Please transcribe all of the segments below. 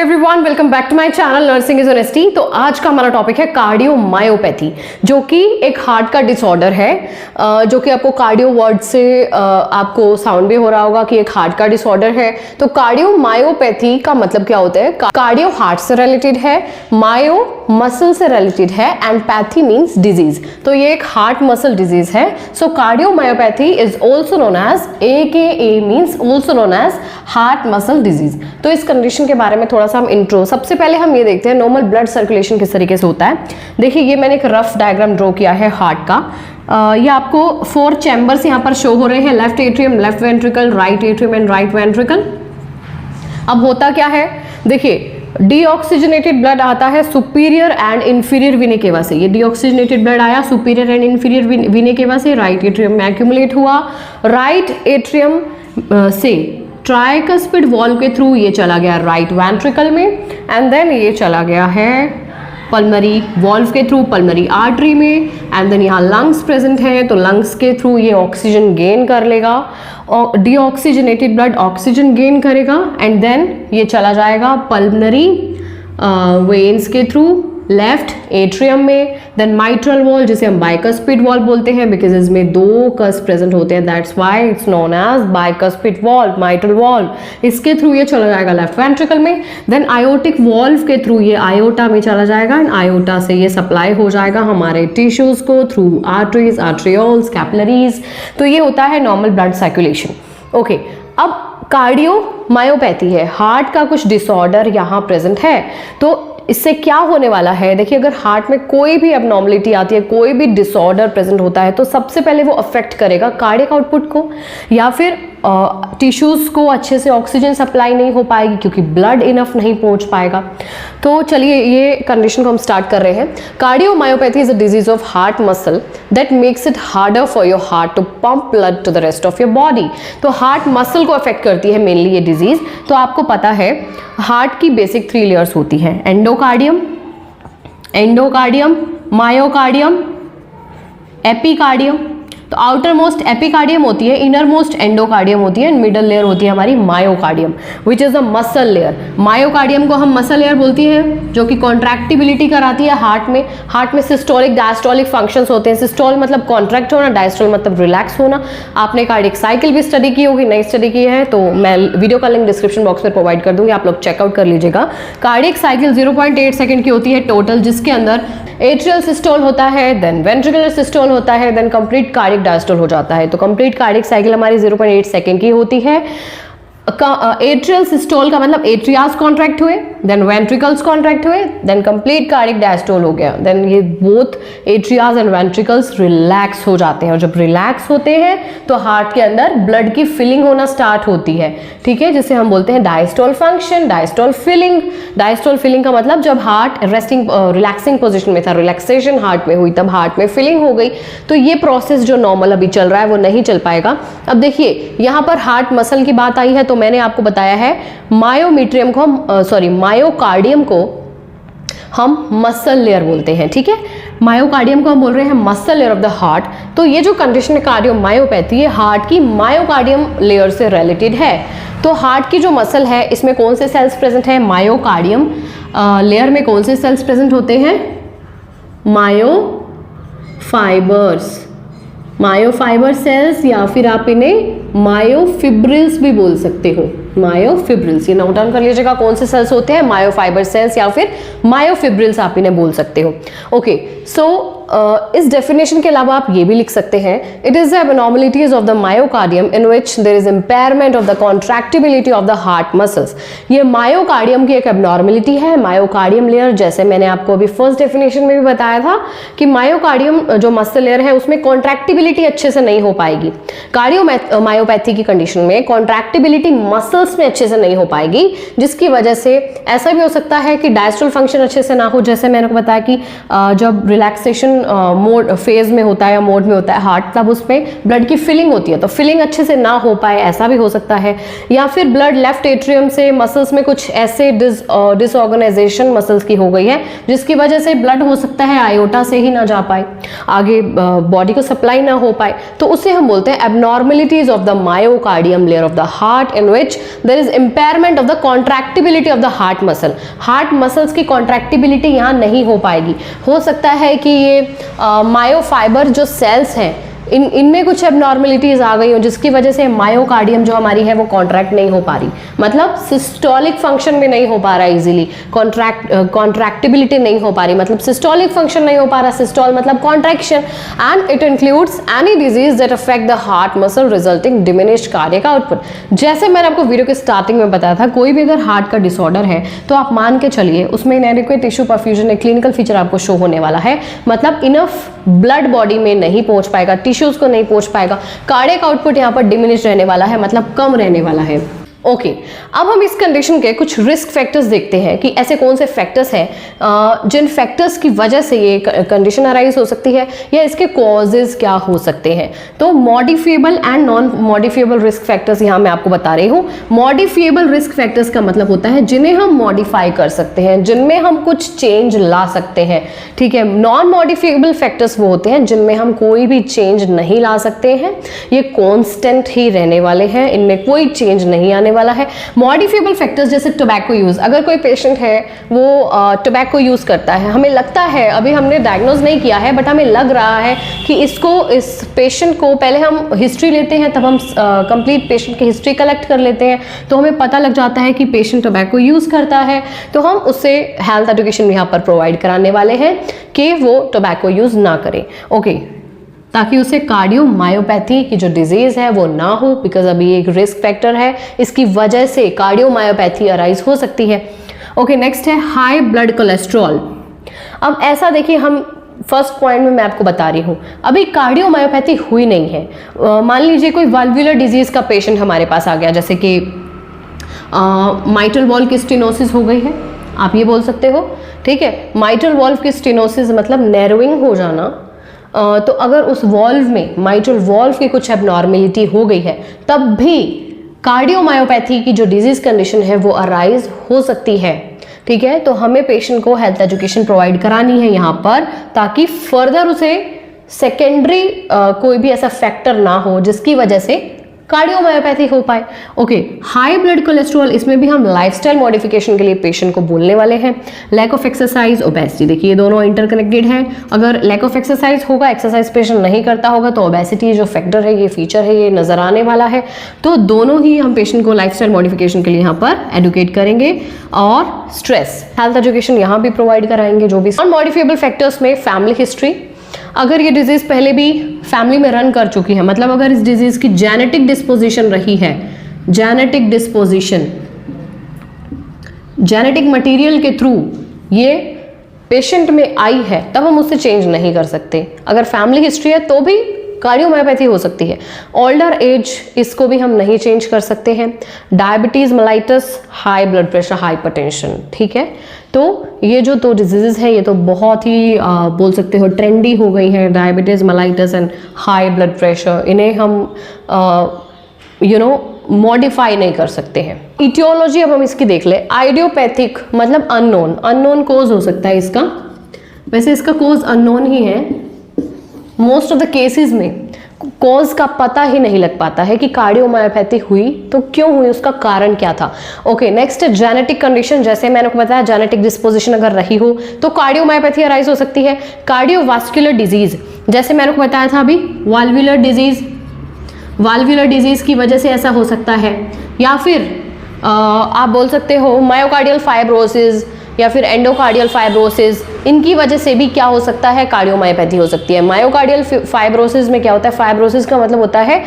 Everyone, welcome back to my channel nursing is honesty. तो आज का हमारा टॉपिक है कार्डियोमायोपैथी, जो कि एक हार्ट का डिसऑर्डर है, जो कि आपको कार्डियो वर्ड से आपको साउंड भी हो रहा होगा कि एक हार्ट का डिसऑर्डर है। तो कार्डियोमायोपैथी का मतलब क्या होता है? कार्डियो हार्ट से रिलेटेड है, मायो मसल से रिलेटेड है, एंड पैथी मीन्स डिजीज। तो ये एक हार्ट मसल डिजीज है। So cardiomyopathy is also known as AKA means also known as heart muscle disease. तो इस कंडीशन के बारे में थोड़ा सा हम इंट्रो, सबसे पहले हम ये देखते हैं नॉर्मल ब्लड सर्कुलेशन किस तरीके से होता है। देखिए, ये मैंने एक रफ डायग्राम ड्रॉ किया है हार्ट का। ये आपको 4 चैम्बर्स यहाँ पर शो हो रहे हैं, left atrium, left ventricle, right atrium and right ventricle. अब होता क्या है, देखिए डीऑक्सीजनेटेड ब्लड आता है सुपीरियर एंड इंफीरियर वीने केवा से। ये डीऑक्सीजनेटेड ब्लड आया सुपीरियर एंड इंफीरियर वीने केवा से, राइट एट्रियम में एक्यूमुलेट हुआ। राइट एट्रियम से ट्राइकस्पिड वॉल्व के थ्रू ये चला गया राइट वेंट्रिकल में, एंड देन ये चला गया है पल्मरी वॉल्व के थ्रू पल्मरी आर्टरी में, एंड देन यहाँ लंग्स प्रेजेंट है तो लंग्स के थ्रू ये ऑक्सीजन गेन कर लेगा, और डीऑक्सीजनेटेड ब्लड ऑक्सीजन गेन करेगा, एंड देन ये चला जाएगा पल्मनरी वेन्स के थ्रू लेफ्ट एट्रियम में, देन माइट्रल वॉल जिसे हम बाइकस्पिड वॉल बोलते हैं बिकॉज इसमें 2 कस प्रेजेंट होते हैं, that's why it's known as bicuspid valve, mitral valve. इसके थ्रू ये चला जाएगा लेफ्ट वेंट्रिकल में, देन आयोटिक वॉल्व के थ्रू ये आयोटा में चला जाएगा, एंड आयोटा से ये सप्लाई हो जाएगा हमारे टिश्यूज को थ्रू आर्टरीज, आर्ट्रियोल्स, कैपिलरीज। तो ये होता है नॉर्मल ब्लड सर्कुलेशन। ओके, अब कार्डियोमायोपैथी है, हार्ट का कुछ डिसऑर्डर यहाँ प्रेजेंट है। तो इससे क्या होने वाला है, देखिए अगर हार्ट में कोई भी एबनॉर्मलिटी आती है, कोई भी डिसऑर्डर प्रेजेंट होता है, तो सबसे पहले वो अफेक्ट करेगा कार्डियक आउटपुट को, या फिर टिश्यूज को अच्छे से ऑक्सीजन सप्लाई नहीं हो पाएगी क्योंकि ब्लड इनफ नहीं पहुंच पाएगा। तो चलिए ये कंडीशन को हम स्टार्ट कर रहे हैं। Cardiomyopathy is a disease of heart muscle that makes it harder for your heart to pump blood to the rest of your body. तो हार्ट मसल को अफेक्ट करती है मेनली ये डिजीज। तो आपको पता है हार्ट की बेसिक 3 लेयर्स होती हैं, एंडोकार्डियम, मायोकार्डियम, एपिकार्डियम। तो आउटर मोस्ट एपिकार्डियम होती है, इनर मोस्ट एंडोकार्डियम होती है, एंड मिडल लेयर होती है हमारी myocardium which is a muscle layer. Myocardium को हम मसल लेयर बोलती हैं, जो कि कॉन्ट्रैक्टिबिलिटी कराती है हार्ट में। हार्ट में सिस्टोलिक डायस्टोलिक फंक्शंस होते हैं। सिस्टोल मतलब कॉन्ट्रैक्ट होना, डायस्टोल मतलब रिलैक्स होना। आपने कार्डियक साइकिल भी स्टडी की होगी, नहीं स्टडी की है तो मैं वीडियो का लिंक डिस्क्रिप्शन बॉक्स में प्रोवाइड कर दूंगी, आप लोग चेकआउट कर लीजिएगा। कार्डियक साइकिल 0.8 सेकंड की होती है टोटल, जिसके अंदर एट्रियल सिस्टोल होता है, देन वेंट्रिकुलर सिस्टोल होता है, देन कंप्लीट कार्डियक डायस्टोल हो जाता है। तो कंप्लीट कार्डियक साइकिल हमारी 0.8 सेकंड की होती है। एट्रियल सिस्टोल का मतलब एट्रियास कॉन्ट्रैक्ट हुए, देन वेंट्रिकल्स कॉन्ट्रैक्ट हुए, देन कंप्लीट कार्डियक डायस्टोल हो गया, देन ये बोथ एट्रियास एंड वेंट्रिकल्स रिलैक्स हो जाते हैं, और जब रिलैक्स होते हैं तो हार्ट के अंदर ब्लड की फिलिंग होना स्टार्ट होती है, ठीक है, जिसे हम बोलते हैं diastole function, diastole filling. Diastole filling का मतलब जब हार्ट रेस्टिंग रिलैक्सिंग पोजिशन में था, रिलैक्सेशन हार्ट में हुई, तब हार्ट में फिलिंग हो गई। तो ये प्रोसेस जो नॉर्मल अभी चल रहा है वो नहीं चल पाएगा। अब देखिए यहाँ पर हार्ट मसल की बात आई है, तो मैंने आपको बताया है मायोमीट्रियम को हम मायोकार्डियम को हम मसल लेयर बोलते हैं, ठीक है। मायोकार्डियम को हम बोल रहे हैं muscle layer of the heart. तो ये जो कंडीशन है कार्डियोमायोपैथी, ये हार्ट की मायोकार्डियम लेयर से रिलेटेड है। तो हार्ट की जो मसल है इसमें कौन से सेल्स प्रेजेंट है? मायोकार्डियम लेयर में कौन से सेल्स प्रेजेंट होते हैं? मायोफाइबर सेल्स, या फिर आप इन्हें मायोफिब्रिल्स भी बोल सकते हो। मायोफिब्रिल्स, ये नोट डाउन कर लीजिएगा कौन से सेल्स होते हैं, मायोफाइबर सेल्स या फिर मायोफिब्रिल्स आप इन्हें बोल सकते हो। ओके, सो इस डेफिनेशन के अलावा आप ये भी लिख सकते हैं, it is the abnormalities of the myocardium in which there is impairment of the contractibility of the heart muscles. ये मायोकार्डियम की एक एबनॉर्मलिटी है। मायोकार्डियम लेयर, जैसे मैंने आपको अभी फर्स्ट डेफिनेशन में भी बताया था कि मायोकार्डियम जो मसल लेयर है उसमें कॉन्ट्रैक्टिबिलिटी अच्छे से नहीं हो पाएगी। कार्डियोमायोपैथी की कंडीशन में कॉन्ट्रैक्टिबिलिटी मसल्स में अच्छे से नहीं हो पाएगी, जिसकी वजह से ऐसा भी हो सकता है कि डायस्टोल फंक्शन अच्छे से ना हो। जैसे मैंने बताया कि जब रिलैक्सेशन मोड फेज में होता है या मोड में होता है हार्ट, तब उसमें ब्लड की फिलिंग होती है, तो फिलिंग अच्छे से ना हो पाए ऐसा भी हो सकता है। या फिर ब्लड लेफ्ट एट्रियम से मसल्स में कुछ ऐसे डिसऑर्गेनाइजेशन मसल्स की हो गई है जिसकी वजह से ब्लड हो सकता है आयोटा से ही ना जा पाए, आगे बॉडी को सप्लाई ना हो पाए, तो उसे हम बोलते हैं abnormalities of the myocardium layer of the heart in which there is impairment of the contractibility of the heart muscle. Heart muscles की कॉन्ट्रैक्टिबिलिटी यहाँ नहीं हो पाएगी। हो सकता है कि ये मायोफाइबर जो सेल्स हैं इनमें कुछ एबनॉर्मेलिटीज आ गई हो जिसकी वजह से मायोकार्डियम जो हमारी है वो कॉन्ट्रैक्ट नहीं हो पा रही, मतलब सिस्टोलिक फंक्शन में नहीं हो पा रहा है इजीली, कॉन्ट्रैक्टिबिलिटी नहीं हो पा रही, मतलब सिस्टोलिक फंक्शन नहीं हो पा रहा, सिस्टोल मतलब contraction, and it includes any disease that affect the heart muscle resulting diminished cardiac output. जैसे मैंने आपको वीडियो के स्टार्टिंग में बताया था, कोई भी अगर हार्ट का डिसऑर्डर है तो आप मान के चलिए उसमें इनएडिक्वेट टिश्यू परफ्यूजन एक क्लिनिकल फीचर आपको शो होने वाला है, मतलब इनफ ब्लड बॉडी में नहीं पहुंच पाएगा, टिश्यूज को नहीं पहुंच पाएगा, कार्डियक आउटपुट यहाँ पर डिमिनिश रहने वाला है, मतलब कम रहने वाला है। ओके, अब हम इस कंडीशन के कुछ रिस्क फैक्टर्स देखते हैं कि ऐसे कौन से फैक्टर्स हैं जिन फैक्टर्स की वजह से ये कंडीशन अराइज हो सकती है या इसके कॉजेज क्या हो सकते हैं। तो modifiable and non modifiable risk factors यहाँ मैं आपको बता रही हूँ। मॉडिफिएबल रिस्क फैक्टर्स का मतलब होता है जिन्हें हम मॉडिफाई कर सकते हैं, जिनमें हम कुछ चेंज ला सकते हैं, ठीक है। नॉन मॉडिफिएबल फैक्टर्स वो होते हैं जिनमें हम कोई भी चेंज नहीं ला सकते हैं, ये कॉन्स्टेंट ही रहने वाले हैं, इनमें कोई चेंज नहीं आने वाला है। मॉडिफिएबल फैक्टर्स जैसे टोबैको यूज, अगर कोई पेशेंट है वो टोबैको यूज करता है, हमें लगता है, अभी हमने डायग्नोज नहीं किया है बट हमें लग रहा है कि इस पेशेंट को, पहले हम हिस्ट्री लेते हैं तब हम कंप्लीट पेशेंट की हिस्ट्री कलेक्ट कर लेते हैं, तो हमें पता लग जाता है कि पेशेंट टोबैको यूज करता है, तो हम उससे हेल्थ एजुकेशन यहाँ पर प्रोवाइड कराने वाले हैं कि वो टोबैको यूज ना करे। ओके, ताकि उसे कार्डियोमायोपैथी की जो डिजीज है वो ना हो, बिकॉज अभी एक रिस्क फैक्टर है, इसकी वजह से कार्डियोमायोपैथी अराइज हो सकती है। ओके, नेक्स्ट है हाई ब्लड कोलेस्ट्रॉल। अब ऐसा देखिए, हम फर्स्ट पॉइंट में मैं आपको बता रही हूँ, अभी कार्डियोमायोपैथी हुई नहीं है। मान लीजिए कोई वाल्वुलर डिजीज का पेशेंट हमारे पास आ गया, जैसे कि माइट्रल वॉल्व की स्टेनोसिस हो गई है, आप ये बोल सकते हो, ठीक है। माइट्रल वॉल्व की स्टेनोसिस मतलब नैरोइंग हो जाना, तो अगर उस वॉल्व में, माइट्रल वॉल्व की कुछ एबनॉर्मेलिटी हो गई है, तब भी कार्डियोमायोपैथी की जो डिजीज कंडीशन है वो अराइज हो सकती है, ठीक है। तो हमें पेशेंट को हेल्थ एजुकेशन प्रोवाइड करानी है यहाँ पर, ताकि फर्दर उसे सेकेंडरी कोई भी ऐसा फैक्टर ना हो जिसकी वजह से कार्डियोमायोपैथी हो पाए। ओके, हाई ब्लड कोलेस्ट्रॉल, इसमें भी हम लाइफस्टाइल मॉडिफिकेशन के लिए पेशेंट को बोलने वाले हैं। लैक ऑफ एक्सरसाइज, ओबेसिटी, देखिए ये दोनों इंटरकनेक्टेड हैं। अगर लैक ऑफ एक्सरसाइज होगा, एक्सरसाइज पेशेंट नहीं करता होगा, तो ओबेसिटी जो फैक्टर है, ये फीचर है, ये नजर आने वाला है। तो दोनों ही हम पेशेंट को लाइफस्टाइल मॉडिफिकेशन के लिए यहाँ पर एडुकेट करेंगे, और स्ट्रेस हेल्थ एजुकेशन यहाँ भी प्रोवाइड कराएंगे। जो भी नॉन मॉडिफिएबल फैक्टर्स में फैमिली हिस्ट्री, अगर ये डिजीज पहले भी फैमिली में रन कर चुकी है, मतलब अगर इस डिजीज की जेनेटिक डिस्पोजिशन रही है, जेनेटिक डिस्पोजिशन, जेनेटिक मटेरियल के थ्रू ये पेशेंट में आई है, तब हम उससे चेंज नहीं कर सकते। अगर फैमिली हिस्ट्री है तो भी कार्डियोमायोपैथी हो सकती है। ओल्डर एज, इसको भी हम नहीं चेंज कर सकते हैं। Diabetes mellitus, high blood pressure, hypertension, ठीक है। तो ये जो दो डिजीजेस हैं, ये तो बहुत ही बोल सकते हो ट्रेंडी हो गई हैं, diabetes mellitus and high blood pressure. इन्हें हम मॉडिफाई नहीं कर सकते हैं। इटियोलॉजी अब हम इसकी देख ले। आइडियोपैथिक मतलब अननोन, अननोन कोज हो सकता है इसका, वैसे इसका कोज अननोन ही है। मोस्ट ऑफ द केसेस में कॉज का पता ही नहीं लग पाता है कि कार्डियोमायोपैथी हुई तो क्यों हुई, उसका कारण क्या था। ओके, नेक्स्ट है जेनेटिक कंडीशन। जैसे मैंने आपको बताया, जेनेटिक डिस्पोजिशन अगर रही हो तो कार्डियोमायोपैथी अराइज हो सकती है। कार्डियोवास्कुलर डिजीज, जैसे मैंने आपको बताया था अभी, वाल्वुलर डिजीज, वाल्वुलर डिजीज की वजह से ऐसा हो सकता है। या फिर आप बोल सकते हो मायोकार्डियल फाइब्रोसिस या फिर एंडोकार्डियल फाइब्रोसिस, इनकी वजह से भी क्या हो सकता है, कार्डियोमायोपैथी हो सकती है। मायोकार्डियल फाइब्रोसिस में क्या होता है, फाइब्रोसिस का मतलब होता है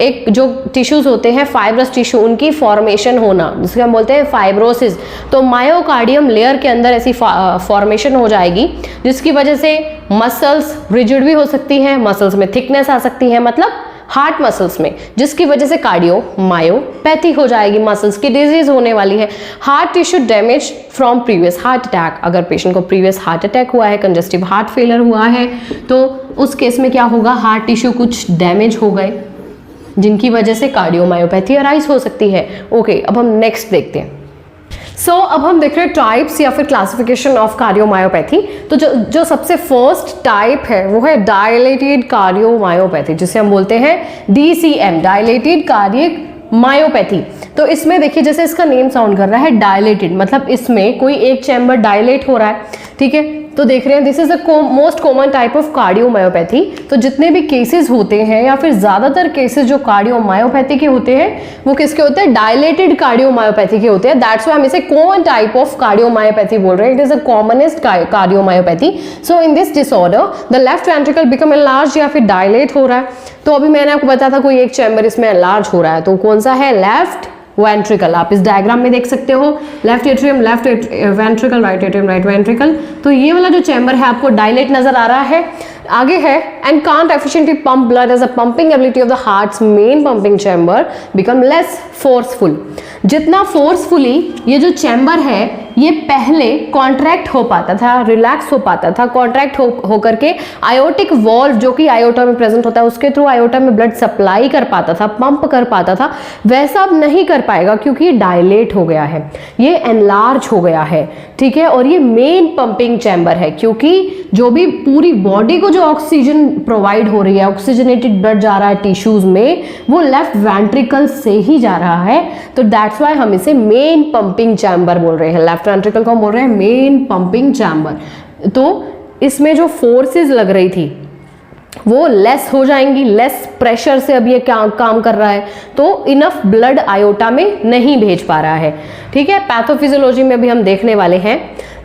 एक जो टिश्यूज होते हैं फाइब्रस टिश्यू, उनकी फॉर्मेशन होना, जिसको हम बोलते हैं फाइब्रोसिस। तो मायोकार्डियम लेयर के अंदर ऐसी फॉर्मेशन हो जाएगी जिसकी वजह से मसल्स रिजिड भी हो सकती हैं, मसल्स में थिकनेस आ सकती है, मतलब हार्ट मसल्स में, जिसकी वजह से कार्डियोमायोपैथी हो जाएगी, मसल्स की डिजीज होने वाली है। Heart tissue damage from previous heart attack, अगर पेशेंट को प्रीवियस हार्ट अटैक हुआ है, कंजस्टिव हार्ट फेलियर हुआ है, तो उस केस में क्या होगा, हार्ट टिश्यू कुछ डैमेज हो गए जिनकी वजह से कार्डियोमायोपैथी अराइज हो सकती है। ओके, अब हम नेक्स्ट देखते हैं। अब हम देख रहे हैं टाइप्स या फिर क्लासिफिकेशन ऑफ कार्डियोमायोपैथी। तो जो सबसे फर्स्ट टाइप है वो है डायलेटेड कार्डियोमायोपैथी, जिसे हम बोलते हैं DCM, डायलेटेड कार्डियक मायोपैथी। तो इसमें देखिए, जैसे इसका नेम साउंड कर रहा है डायलेटेड, मतलब इसमें कोई एक चैम्बर डायलेट हो रहा है, ठीक है। तो देख रहे हैं this is the most common type of cardiomyopathy. तो जितने भी केसेस होते हैं या फिर ज्यादातर केसेस जो कार्डियोमायोपैथी के होते हैं वो किसके होते हैं, डायलेटेड कार्डियोमायोपैथी के होते हैं। दैट्स व्हाई हम इसे कॉमन टाइप ऑफ कार्डियोमायोपैथी बोल रहे हैं। It is the commonest cardiomyopathy. So in this disorder the left ventricle become enlarge या फिर डायलेट हो रहा है। तो अभी मैंने आपको बताया था कोई एक चैम्बर इसमें एनलार्ज हो रहा है, तो कौन सा है, लेफ्ट वेंट्रिकल। आप इस डायग्राम में देख सकते हो, left atrium, left ventricle, right atrium, right ventricle. तो ये वाला जो चैम्बर है आपको डायलेट नजर आ रहा है। आगे है and can't efficiently pump blood as a pumping ability of the heart's main pumping chamber become less forceful. जितना फोर्सफुली ये जो चैम्बर है ये पहले कॉन्ट्रैक्ट हो पाता था, रिलैक्स हो पाता था, कॉन्ट्रैक्ट हो करके आयोटिक वॉल्व जो कि आयोटा में प्रेजेंट होता है उसके थ्रू आयोटा में ब्लड सप्लाई कर पाता था, पंप कर पाता था, वैसा अब नहीं कर पाएगा क्योंकि ये डायलेट हो गया है, ये एनलार्ज हो गया है, ठीक है। और ये मेन पंपिंग चैम्बर है क्योंकि जो भी पूरी बॉडी को जो ऑक्सीजन प्रोवाइड हो रही है, ऑक्सीजनेटेड ब्लड जा रहा है टिश्यूज में, वो लेफ्ट वेंट्रिकल से ही जा रहा है। तो दैट्स व्हाई हम इसे मेन पंपिंग चैम्बर बोल रहे हैं। लेफ्ट वेंट्रिकल को हम बोल रहे हैं मेन पंपिंग चैम्बर। तो इसमें जो फोर्सेस लग रही थी वो लेस हो जाएंगी, लेस प्रेशर से अब ये काम कर रहा है, तो इनफ ब्लड आयोटा में नहीं भेज पा रहा है, ठीक है। पैथोफिजियोलॉजी में भी हम देखने वाले हैं।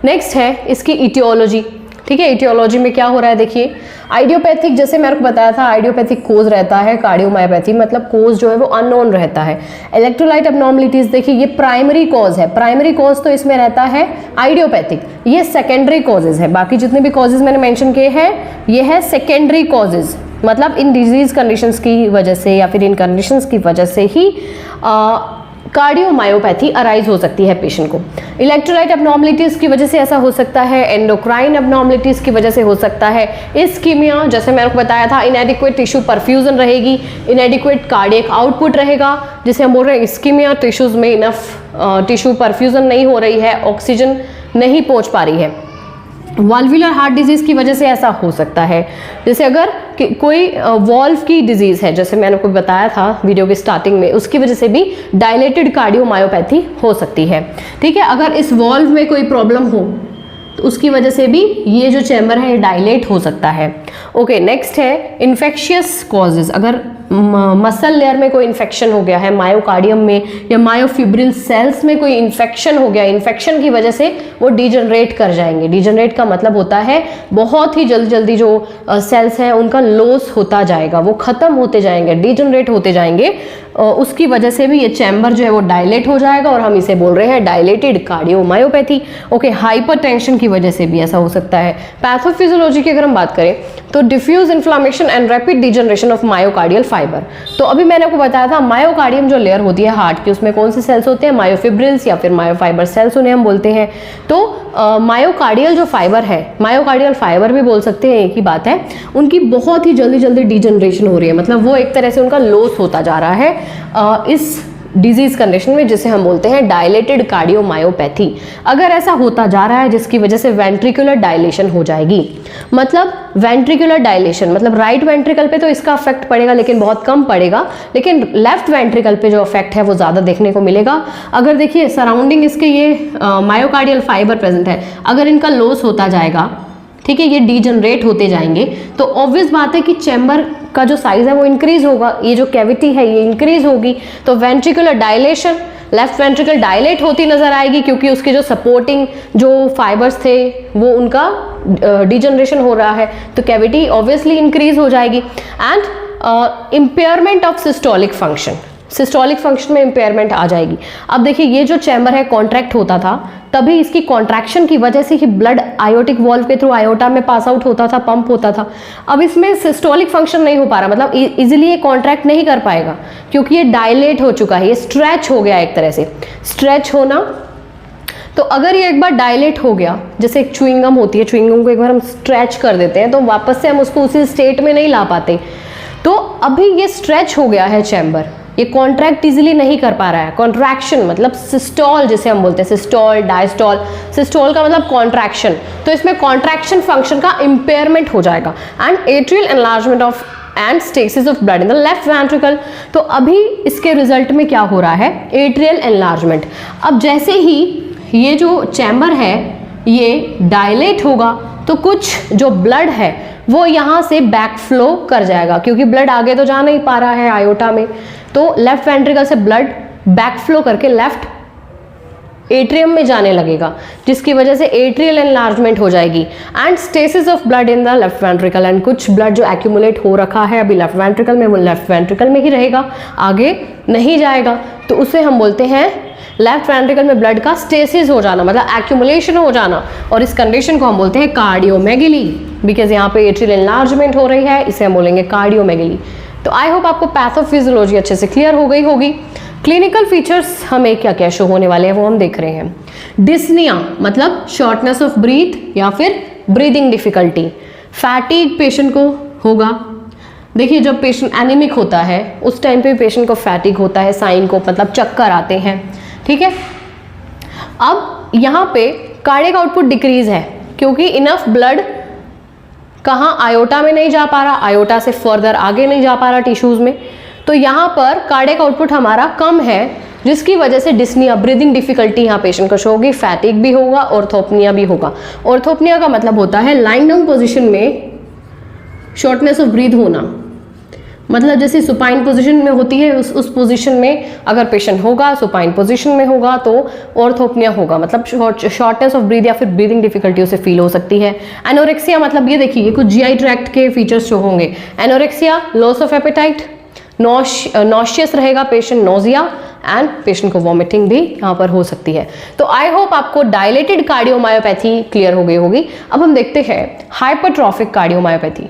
नेक्स्ट है इसकी इटियोलॉजी, ठीक है। इटियोलॉजी में क्या हो रहा है देखिए, आइडियोपैथिक, जैसे मैंने आपको बताया था आइडियोपैथिक कोज रहता है, कार्डियोमायोपैथी मतलब कोज जो है वो अननोन रहता है। इलेक्ट्रोलाइट एब्नॉर्मलिटीज देखिए, ये प्राइमरी कॉज है, प्राइमरी कॉज तो इसमें रहता है आइडियोपैथिक, ये सेकेंडरी कॉजेज है। बाकी जितने भी कॉजेज मैंने मेंशन किए हैं ये है सेकेंडरी कॉजेज, मतलब इन डिजीज कंडीशंस की वजह से या फिर इन कंडीशंस की वजह से ही कार्डियोमायोपैथी अराइज हो सकती है पेशेंट को। इलेक्ट्रोलाइट एब्नॉर्मलिटीज की वजह से ऐसा हो सकता है, एंडोक्राइन एब्नॉर्मलिटीज की वजह से हो सकता है, इस्कीमिया, जैसे मैंने आपको बताया था इनएडिक्वेट टिश्यू परफ्यूजन रहेगी, इनएडिक्वेट कार्डियक आउटपुट रहेगा, जिसे हम बोल रहे हैं इस्कीमिया, टिश्यूज में इनफ टिश्यू परफ्यूजन नहीं हो रही है, ऑक्सीजन नहीं पहुंच पा रही है। वाल्वुलर हार्ट डिजीज की वजह से ऐसा हो सकता है, जैसे अगर कोई वॉल्व की डिजीज है, जैसे मैंने आपको बताया था वीडियो के स्टार्टिंग में, उसकी वजह से भी डायलेटेड कार्डियोमायोपैथी हो सकती है, ठीक है। अगर इस वॉल्व में कोई प्रॉब्लम हो तो उसकी वजह से भी ये जो चैम्बर है डायलेट हो सकता है। ओके, नेक्स्ट है इन्फेक्शियस कॉजेज। अगर मसल लेयर में कोई इन्फेक्शन हो गया है, मायोकार्डियम में या मायोफिब्रिल सेल्स में कोई इन्फेक्शन हो गया, इन्फेक्शन की वजह से वो डिजनरेट कर जाएंगे। डिजनरेट का मतलब होता है बहुत ही जल्दी जल्दी जो सेल्स हैं उनका लॉस होता जाएगा, वो खत्म होते जाएंगे, डिजनरेट होते जाएंगे। उसकी वजह से भी ये चैम्बर जो है वो डायलेट हो जाएगा और हम इसे बोल रहे हैं डायलेटेड कार्डियोमायोपैथी। ओके, हाइपरटेंशन की वजह से भी ऐसा हो सकता है। पैथोफिजियोलॉजी की अगर हम बात करें तो diffuse inflammation and rapid degeneration of myocardial fiber. तो अभी मैंने आपको बताया था मायोकार्डियम जो लेयर होती है हार्ट की, उसमें कौन से सेल्स होते हैं, मायोफिब्रिल्स या फिर मायोफाइबर सेल्स उन्हें हम बोलते हैं। तो मायोकार्डियल जो फाइबर है, मायोकार्डियल फाइबर भी बोल सकते हैं, एक ही बात है, उनकी बहुत ही जल्दी जल्दी डिजनरेशन हो रही है, मतलब वो एक तरह से उनका लॉस होता जा रहा है इस डिजीज कंडीशन में, जिसे हम बोलते हैं डायलेटेड कार्डियोमायोपैथी। अगर ऐसा होता जा रहा है जिसकी वजह से वेंट्रिकुलर डायलेशन हो जाएगी, मतलब वेंट्रिकुलर डायलेशन मतलब राइट वेंट्रिकल पे तो इसका इफेक्ट पड़ेगा लेकिन बहुत कम पड़ेगा, लेकिन लेफ्ट वेंट्रिकल पे जो इफेक्ट है वो ज़्यादा देखने को मिलेगा। अगर देखिए सराउंडिंग इसके ये मायोकार्डियल फाइबर प्रेजेंट है, अगर इनका लॉस होता जाएगा, ठीक है, ये डीजनरेट होते जाएंगे, तो ऑब्वियस बात है कि चैम्बर का जो साइज है वो इंक्रीज होगा, ये जो कैविटी है ये इंक्रीज होगी, तो ventricular dilation, left ventricle dilate होती नजर आएगी क्योंकि उसके जो सपोर्टिंग जो फाइबर्स थे वो उनका डीजनरेशन हो रहा है, तो कैविटी ऑब्वियसली इंक्रीज हो जाएगी। And impairment of systolic function, systolic function में इंपेयरमेंट आ जाएगी। अब देखिए ये जो चैम्बर है कॉन्ट्रैक्ट होता था, तभी इसकी कॉन्ट्रैक्शन की वजह से ही ब्लड आयोटिक वॉल्व के थ्रू आयोटा में पास आउट होता था, पंप होता था। अब इसमें सिस्टोलिक फंक्शन नहीं हो पा रहा, मतलब इजीली ये कॉन्ट्रैक्ट नहीं कर पाएगा क्योंकि ये डायलेट हो चुका है, ये स्ट्रेच हो गया एक तरह से। स्ट्रेच होना, तो अगर ये एक बार डायलेट हो गया, जैसे एक च्युइंगम होती है, च्युइंगम को एक बार हम स्ट्रेच कर देते हैं तो वापस से हम उसको उसी स्टेट में नहीं ला पाते। तो अभी ये स्ट्रेच हो गया है चैम्बर, ये कॉन्ट्रैक्ट इजीली नहीं कर पा रहा है। कॉन्ट्रैक्शन मतलब सिस्टोल जिसे हम बोलते हैं, सिस्टोल, डायस्टोल। सिस्टोल का मतलब कॉन्ट्रैक्शन, तो इसमें कॉन्ट्रैक्शन फंक्शन का इंपेयरमेंट हो जाएगा and atrial enlargement of and stasis of blood in the left ventricle. तो अभी इसके रिजल्ट में क्या हो रहा है, एट्रियल एनलार्जमेंट। अब जैसे ही ये जो चैम्बर है ये डायलेट होगा तो कुछ जो ब्लड है वो यहाँ से बैक फ्लो कर जाएगा, क्योंकि ब्लड आगे तो जा नहीं पा रहा है आयोटा में, तो लेफ्ट वेंट्रिकल से ब्लड बैक फ्लो करके लेफ्ट एट्रियम में जाने लगेगा, जिसकी वजह से एट्रियल एनलार्जमेंट हो जाएगी and stasis of blood in the left ventricle. And कुछ ब्लड जो एक्यूमुलेट हो रखा है अभी लेफ्ट वेंट्रिकल में, वो लेफ्ट वेंट्रिकल में ही रहेगा, आगे नहीं जाएगा। तो उसे हम बोलते हैं लेफ्ट वेंट्रिकल में ब्लड का स्टेसिस हो जाना, मतलब एक्यूमुलेशन हो जाना, और इस कंडीशन को हम बोलते हैं कार्डियोमेगली, बिकॉज यहाँ पे एट्रियल एनलार्जमेंट हो रही है, इसे हम बोलेंगे कार्डियोमेगली। तो आई होप आपको पैथोफिजियोलॉजी अच्छे से क्लियर हो गई होगी। क्लिनिकल फीचर्स हमें क्या क्या शो होने वाले हैं वो हम देख रहे हैं। डिस्निया मतलब शॉर्टनेस ऑफ ब्रीथ या फिर ब्रीदिंग डिफिकल्टी। फैटिग पेशेंट को होगा, देखिए जब पेशेंट एनीमिक होता है उस टाइम पे पेशेंट को फैटिग होता है, साइन को मतलब चक्कर आते हैं, ठीक है। अब यहाँ पे कार्डियक आउटपुट डिक्रीज है क्योंकि इनफ ब्लड कहाँ, आयोटा में नहीं जा पा रहा, आयोटा से फर्दर आगे नहीं जा पा रहा टिश्यूज में, तो यहाँ पर कार्डियक आउटपुट हमारा कम है, जिसकी वजह से डिस्निया ब्रीदिंग डिफिकल्टी यहाँ पेशेंट को शो होगी, फैटिग भी होगा, ऑर्थोपनिया भी होगा। ऑर्थोपनिया का मतलब होता है लाइंग डाउन पोजिशन में शॉर्टनेस ऑफ ब्रीथ होना, मतलब जैसे सुपाइन पोजीशन में होती है उस पोजीशन में अगर पेशेंट होगा, सुपाइन पोजीशन में होगा तो ऑर्थोपनिया होगा, मतलब शॉर्टनेस ऑफ ब्रीथ या फिर ब्रीदिंग डिफिकल्टी उसे फील हो सकती है। एनोरेक्सिया मतलब ये देखिए ये कुछ जीआई ट्रैक्ट के फीचर्स शो होंगे। Anorexia loss of appetite, nauseous रहेगा पेशेंट, नोजिया एंड पेशेंट को वॉमिटिंग भी यहाँ पर हो सकती है। तो आई होप आपको डायलेटेड कार्डियोमायोपैथी क्लियर हो गई होगी। अब हम देखते हैं हाइपरट्रॉफिक कार्डियोमायोपैथी।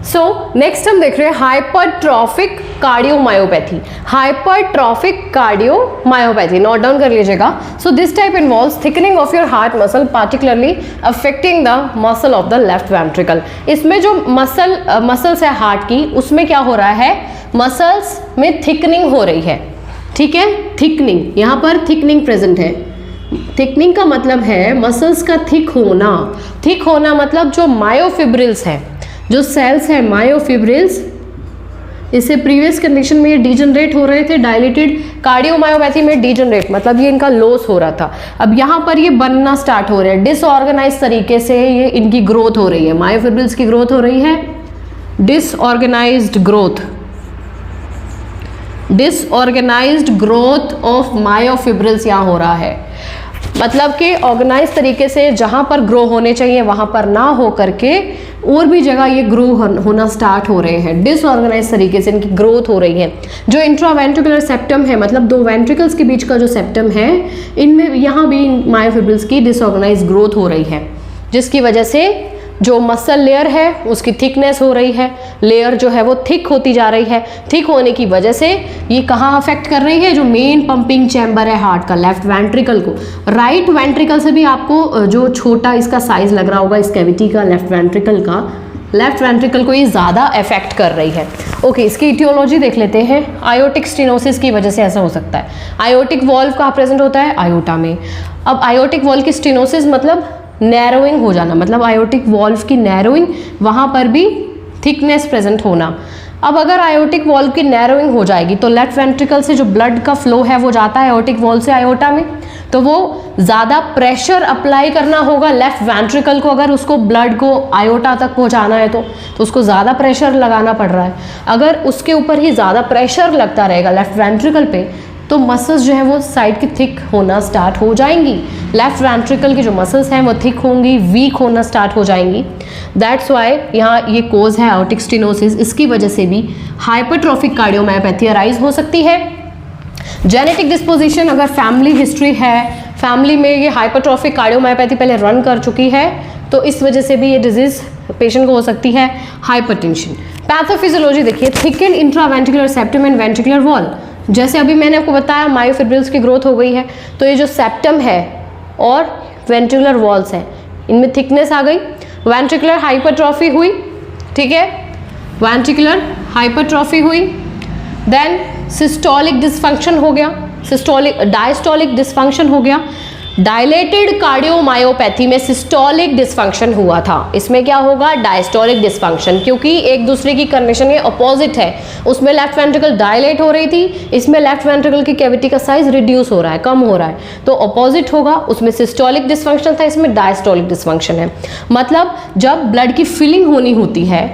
सो नेक्स्ट हम देख रहे हैं hypertrophic cardiomyopathy. Hypertrophic cardiomyopathy note down कर लीजिएगा। So this type involves thickening of your heart muscle, particularly affecting the muscle of the left ventricle. इसमें जो मसल्स है हार्ट की, उसमें क्या हो रहा है, मसल्स में थिकनिंग हो रही है, ठीक है। थिकनिंग, यहाँ पर थिकनिंग प्रेजेंट है। थिकनिंग का मतलब है मसल्स का थिक होना। थिक होना मतलब जो मायोफिब्रिल्स है, जो सेल्स है मायोफिब्रिल्स, इससे प्रीवियस कंडीशन में ये डीजनरेट हो रहे थे, डायलेटेड कार्डियोमायोपैथी में डीजनरेट मतलब ये इनका लॉस हो रहा था। अब यहाँ पर ये बनना स्टार्ट हो रहे हैं, डिसऑर्गेनाइज तरीके से ये इनकी ग्रोथ हो रही है, मायोफिब्रिल्स की ग्रोथ हो रही है, disorganised growth, disorganised growth of myofibrils यहाँ हो रहा है, मतलब कि ऑर्गेनाइज तरीके से जहाँ पर ग्रो होने चाहिए वहाँ पर ना हो करके और भी जगह ये ग्रो होना स्टार्ट हो रहे हैं, डिसऑर्गेनाइज तरीके से इनकी ग्रोथ हो रही है। जो इंट्रावेंट्रिकुलर सेप्टम है, मतलब दो वेंट्रिकल्स के बीच का जो सेप्टम है, इनमें यहाँ भी मायोफिब्रिल्स की डिसऑर्गेनाइज ग्रोथ हो रही है, जिसकी वजह से जो मसल लेयर है उसकी थिकनेस हो रही है, लेयर जो है वो थिक होती जा रही है। थिक होने की वजह से ये कहाँ अफेक्ट कर रही है, जो मेन पंपिंग चैम्बर है हार्ट का, लेफ्ट वेंट्रिकल को। राइट वेंट्रिकल से भी आपको जो छोटा इसका साइज लग रहा होगा इस कैविटी का, लेफ्ट वेंट्रिकल का, लेफ्ट वेंट्रिकल को ये ज़्यादा अफेक्ट कर रही है। ओके, इसकी इटियोलॉजी देख लेते हैं। आयोटिक स्टेनोसिस की वजह से ऐसा हो सकता है। आयोटिक वॉल्व कहाँ प्रेजेंट होता है, आयोटा में। अब आयोटिक वॉल्व की स्टेनोसिस मतलब नैरोइंग हो जाना, मतलब आयोटिक वॉल्व की नैरोइंग, वहाँ पर भी थिकनेस प्रेजेंट होना। अब अगर आयोटिक वॉल्व की नैरोइंग हो जाएगी तो लेफ्ट वेंट्रिकल से जो ब्लड का फ्लो है वो जाता है आयोटिक वॉल्व से आयोटा में, तो वो ज़्यादा प्रेशर अप्लाई करना होगा लेफ्ट वेंट्रिकल को। अगर उसको ब्लड को आयोटा तक पहुंचाना है तो उसको ज़्यादा प्रेशर लगाना पड़ रहा है। अगर उसके ऊपर ही ज़्यादा प्रेशर लगता रहेगा लेफ्ट वेंट्रिकल पे, तो मसल्स जो है वो साइड की थिक होना स्टार्ट हो जाएंगी। लेफ्ट वेंट्रिकल की जो मसल्स हैं वो थिक होंगी, वीक होना स्टार्ट हो जाएंगी। दैट्स वाई यहाँ ये कोज है आयोटिक स्टेनोसिस। इसकी वजह से भी हाइपरट्रॉफिक कार्डियोमायोपैथी अराइज हो सकती है। जेनेटिक डिस्पोजिशन, अगर फैमिली हिस्ट्री है, फैमिली में ये हाइपरट्रॉफिक कार्डियोमायोपैथी पहले रन कर चुकी है तो इस वजह से भी ये डिजीज पेशेंट को हो सकती है। हाइपरटेंशन। पैथोफिजियोलॉजी देखिए, thicken intraventricular septum and ventricular wall. जैसे अभी मैंने आपको बताया मायोफिब्रिल्स की ग्रोथ हो गई है तो ये जो सेप्टम है और वेंट्रिकुलर वॉल्स हैं इनमें थिकनेस आ गई, वेंट्रिकुलर हाइपरट्रॉफी हुई, ठीक है, वेंट्रिकुलर हाइपरट्रॉफी हुई, देन सिस्टोलिक डिसफंक्शन हो गया, सिस्टोलिक डायस्टोलिक डिसफंक्शन हो गया। डायलेटेड कार्डियोमायोपैथी में सिस्टोलिक डिसफंक्शन हुआ था, इसमें क्या होगा, डायस्टोलिक डिसफंक्शन, क्योंकि एक दूसरे की कंडीशन ये अपोजिट है। उसमें लेफ्ट वेंट्रिकल डायलेट हो रही थी, इसमें लेफ्ट वेंट्रिकल की कैविटी का साइज रिड्यूस हो रहा है, कम हो रहा है, तो अपोजिट होगा। उसमें सिस्टोलिक डिसफंक्शन था, इसमें डायस्टोलिक डिसफंक्शन है। मतलब जब ब्लड की फिलिंग होनी होती है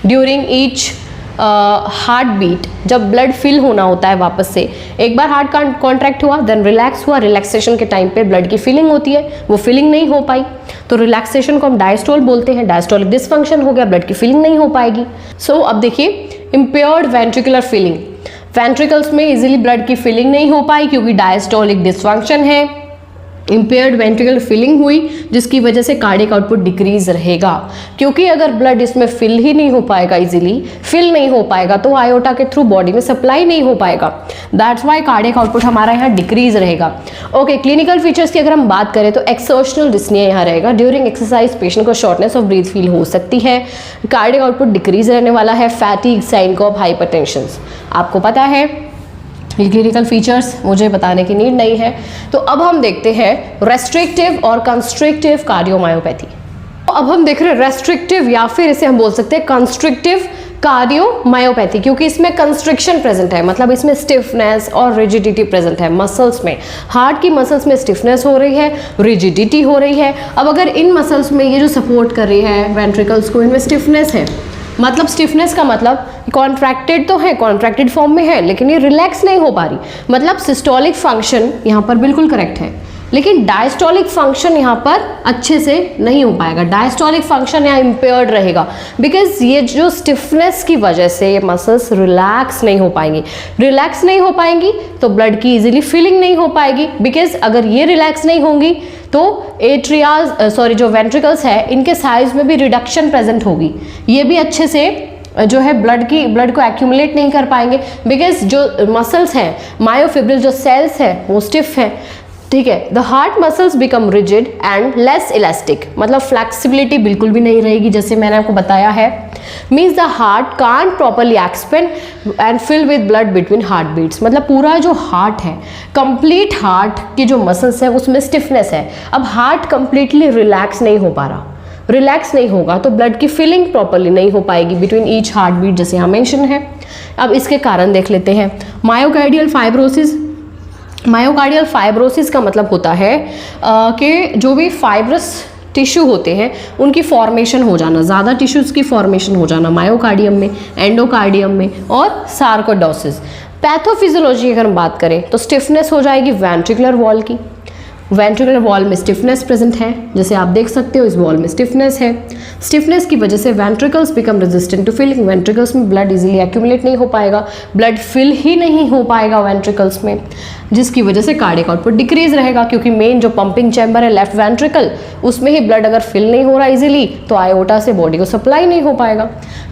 ड्यूरिंग ईच हार्ट बीट, जब ब्लड फिल होना होता है वापस से, एक बार हार्ट कॉन्ट्रैक्ट हुआ देन रिलैक्स हुआ, रिलैक्सेशन के टाइम पे ब्लड की फिलिंग होती है, वो फिलिंग नहीं हो पाई तो रिलैक्सेशन को हम डायस्टोल बोलते हैं, डायस्टोलिक डिसफंक्शन हो गया, ब्लड की फिलिंग नहीं हो पाएगी। सो अब देखिए इम्पेयर्ड वेंट्रिकुलर फिलिंग, वेंट्रिकल्स में इजीली ब्लड की फिलिंग नहीं हो पाई क्योंकि डायस्टोलिक डिसफंक्शन है, इम्पेयर्ड वेंट्रिकल फिलिंग हुई जिसकी वजह से कार्डियक आउटपुट डिक्रीज रहेगा, क्योंकि अगर ब्लड इसमें फिल ही नहीं हो पाएगा, इजीली फिल नहीं हो पाएगा तो आयोटा के थ्रू बॉडी में सप्लाई नहीं हो पाएगा, दैट्स वाई कार्डियक आउटपुट हमारा यहाँ डिक्रीज रहेगा। ओके, क्लिनिकल फीचर्स की अगर हम बात करें तो एक्सर्शनल डिस्निया यहाँ रहेगा, ड्यूरिंग एक्सरसाइज पेशेंट को शॉर्टनेस ऑफ ब्रीथ फील हो सकती है, कार्डियक आउटपुट डिक्रीज रहने वाला है, फैटिग, साइनकोप, हाइपरटेंशन, आपको पता है ये क्लिनिकल फीचर्स मुझे बताने की नीड नहीं है। तो अब हम देखते हैं रेस्ट्रिक्टिव और कंस्ट्रिक्टिव कार्डियोमायोपैथी। अब हम देख रहे हैं रेस्ट्रिक्टिव या फिर इसे हम बोल सकते हैं कंस्ट्रिक्टिव कार्डियोमायोपैथी, क्योंकि इसमें कंस्ट्रिक्शन प्रेजेंट है, मतलब इसमें स्टिफनेस और रिजिडिटी प्रेजेंट है मसल्स में, हार्ट की मसल्स में स्टिफनेस हो रही है, रिजिडिटी हो रही है। अब अगर इन मसल्स में ये जो सपोर्ट कर रही है वेंट्रिकल्स को, इनमें स्टिफनेस है, मतलब स्टिफनेस का मतलब कॉन्ट्रैक्टेड तो है, कॉन्ट्रैक्टेड फॉर्म में है लेकिन ये रिलैक्स नहीं हो पा रही, मतलब सिस्टोलिक फंक्शन यहाँ पर बिल्कुल करेक्ट है लेकिन डायस्टोलिक फंक्शन यहाँ पर अच्छे से नहीं हो पाएगा, डायस्टोलिक फंक्शन यहाँ इम्पेयर्ड रहेगा बिकॉज ये जो स्टिफनेस की वजह से ये मसल्स रिलैक्स नहीं हो पाएंगी, रिलैक्स नहीं हो पाएंगी तो ब्लड की इजीली फिलिंग नहीं हो पाएगी, बिकॉज अगर ये रिलैक्स नहीं होंगी तो जो वेंट्रिकल्स है इनके साइज में भी रिडक्शन प्रेजेंट होगी, ये भी अच्छे से जो है ब्लड को एक्यूमुलेट नहीं कर पाएंगे बिकॉज जो मसल्स हैं मायोफिब्रिल जो सेल्स हैं वो स्टिफ हैं, ठीक है। The heart muscles become rigid and less elastic, मतलब फ्लेक्सिबिलिटी बिल्कुल भी नहीं रहेगी जैसे मैंने आपको बताया है, means the heart can't properly expand and fill with blood between heart beats, मतलब पूरा जो हार्ट है, कंप्लीट हार्ट की जो मसल्स है उसमें स्टिफनेस है, अब हार्ट कंप्लीटली रिलैक्स नहीं हो पा रहा, रिलैक्स नहीं होगा तो ब्लड की फिलिंग प्रॉपरली नहीं हो पाएगी बिटवीन ईच हार्ट बीट जैसे यहाँ मेंशन है। अब इसके कारण देख लेते हैं। मायोकार्डियल फाइब्रोसिस, मायोकार्डियल फाइब्रोसिस का मतलब होता है कि जो भी फाइब्रस टिश्यू होते हैं उनकी फॉर्मेशन हो जाना, ज़्यादा टिश्यूज़ की फॉर्मेशन हो जाना मायोकार्डियम में, एंडोकार्डियम में और सार्कोडोसिस। पैथोफिजियोलॉजी अगर हम बात करें तो स्टिफनेस हो जाएगी वेंट्रिकुलर वॉल की, वेंट्रिकुलर वॉल में स्टिफनेस प्रेजेंट है, जैसे आप देख सकते हो इस वॉल में स्टिफनेस है, स्टिफनेस की वजह से ventricles become resistant to filling, ventricles में ब्लड इजीली एक्यूमुलेट नहीं हो पाएगा, ब्लड फिल ही नहीं हो पाएगा वेंट्रिकल्स में, जिसकी वजह से कार्डियक आउटपुट डिक्रीज रहेगा क्योंकि मेन जो पंपिंग चैम्बर है लेफ्ट वेंट्रिकल उसमें ही ब्लड अगर फिल नहीं हो रहा इजीली तो आयोटा से बॉडी को सप्लाई नहीं हो पाएगा।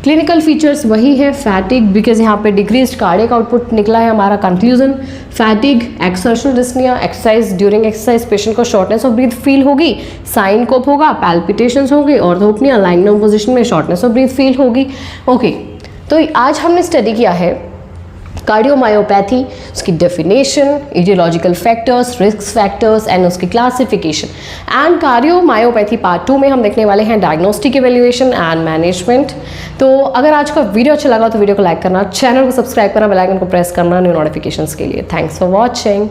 क्लिनिकल फीचर्स वही है, फैटिग, बिकॉज यहाँ पे डिक्रीज कार्डियक आउटपुट निकला है हमारा conclusion, fatigue, exertional dyspnea, exercise during exercise patient को शॉर्टनेस ऑफ ब्रीथ फील होगी, साइनकोप होगा, पैल्पिटेशंस होगी, ऑर्थोपनिया, लाइंग डाउन पोजीशन में शॉर्टनेस ऑफ ब्रीथ फील होगी। ओके, तो आज हमने स्टडी किया है कार्डियोमायोपैथी, उसकी definition, etiological factors, risk factors and उसकी क्लासिफिकेशन। एंड कार्डियोमायोपैथी पार्ट 2 में हम देखने वाले हैं डायग्नोस्टिक इवैल्यूएशन एंड मैनेजमेंट। तो अगर आज का वीडियो अच्छा लगा तो वीडियो को लाइक करना, चैनल को सब्सक्राइब करना, बेल आइकन को प्रेस करना न्यू नोटिफिकेशंस के लिए। Thanks for watching.